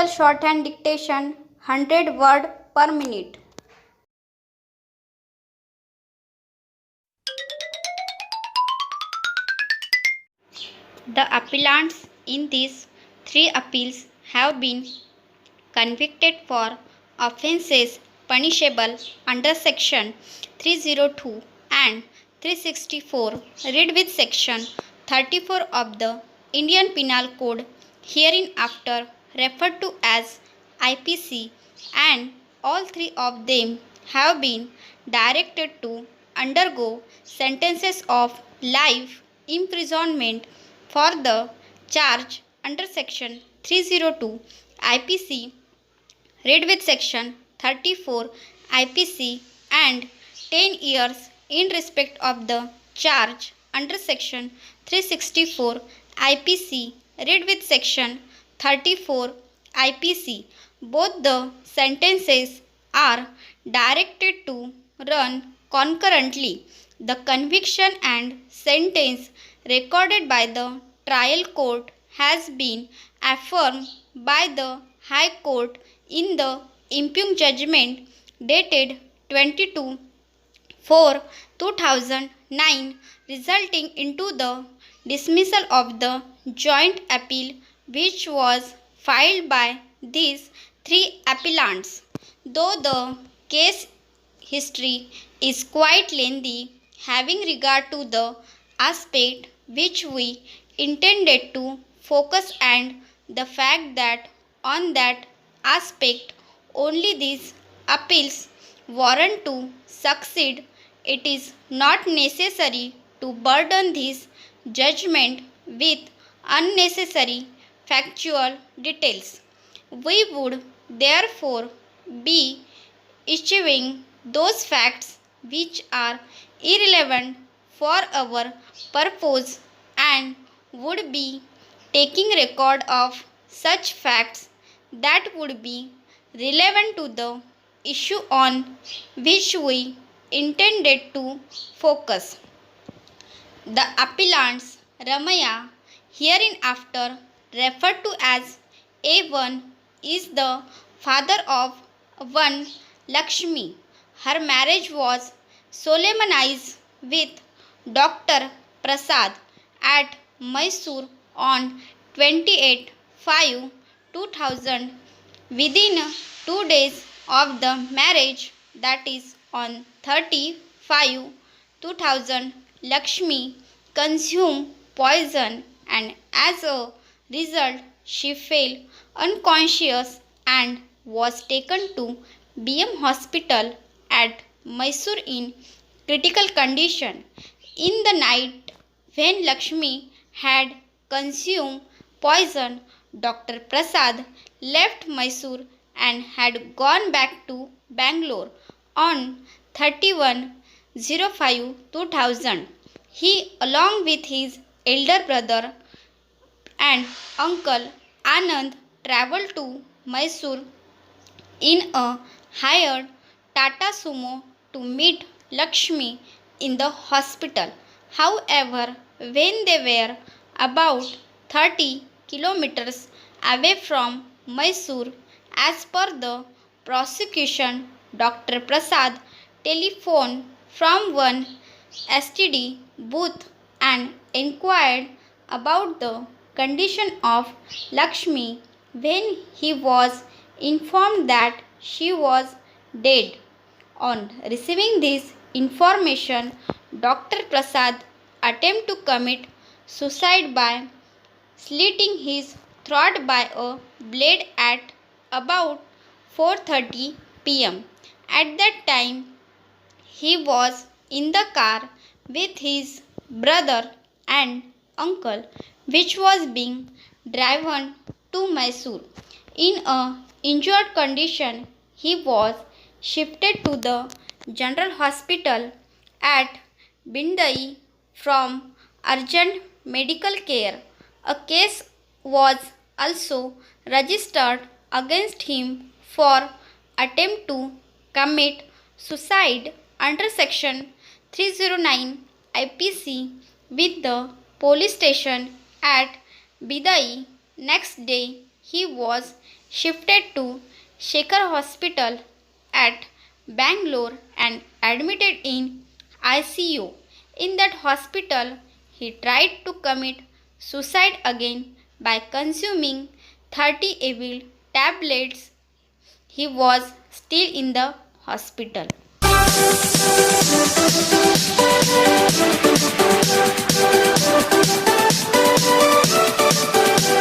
Universal shorthand dictation 100 word per minute. The appellants in these three appeals have been convicted for offences punishable under section 302 and 364 read with section 34 of the Indian Penal Code, hereinafter referred to as IPC, and all three of them have been directed to undergo sentences of life imprisonment for the charge under section 302 IPC read with section 34 IPC and 10 years in respect of the charge under section 364 IPC read with section 34 IPC. Both the sentences are directed to run concurrently. The conviction and sentence recorded by the trial court has been affirmed by the High Court in the impugned judgment dated 22/4/2009, resulting into the dismissal of the joint appeal which was filed by these three appellants. Though the case history is quite lengthy, having regard to the aspect which we intended to focus and the fact that on that aspect only these appeals warrant to succeed, it is not necessary to burden this judgment with unnecessary factual details. We would therefore be issuing those facts which are irrelevant for our purpose and would be taking record of such facts that would be relevant to the issue on which we intended to focus. The appellants Ramaya, hereinafter referred to as A1, is the father of one Lakshmi. Her marriage was solemnized with Dr. Prasad at Mysore on 28/5/2000. Within 2 days of the marriage, that is on 30/5/2000, Lakshmi consumed poison and as a result she fell unconscious and was taken to BM Hospital at Mysore in critical condition. In the night when Lakshmi had consumed poison, Dr. Prasad left Mysore and had gone back to Bangalore on 31/05/2000. He, along with his elder brother and uncle Anand, travelled to Mysore in a hired Tata Sumo to meet Lakshmi in the hospital. However, when they were about 30 kilometers away from Mysore, as per the prosecution, Dr. Prasad telephoned from one STD booth and inquired about the condition of Lakshmi. When he was informed that she was dead, on receiving this information, Dr. Prasad attempted to commit suicide by slitting his throat by a blade at about 4:30 p.m. At that time, he was in the car with his brother and uncle, which was being driven to Mysore. In a injured condition, he was shifted to the General Hospital at Bindai from urgent medical care. A case was also registered against him for attempt to commit suicide under section 309 IPC with the police station at Bidai. Next day, he was shifted to Shekhar Hospital at Bangalore and admitted in ICU. In that hospital, he tried to commit suicide again by consuming 30 evil tablets. He was still in the hospital.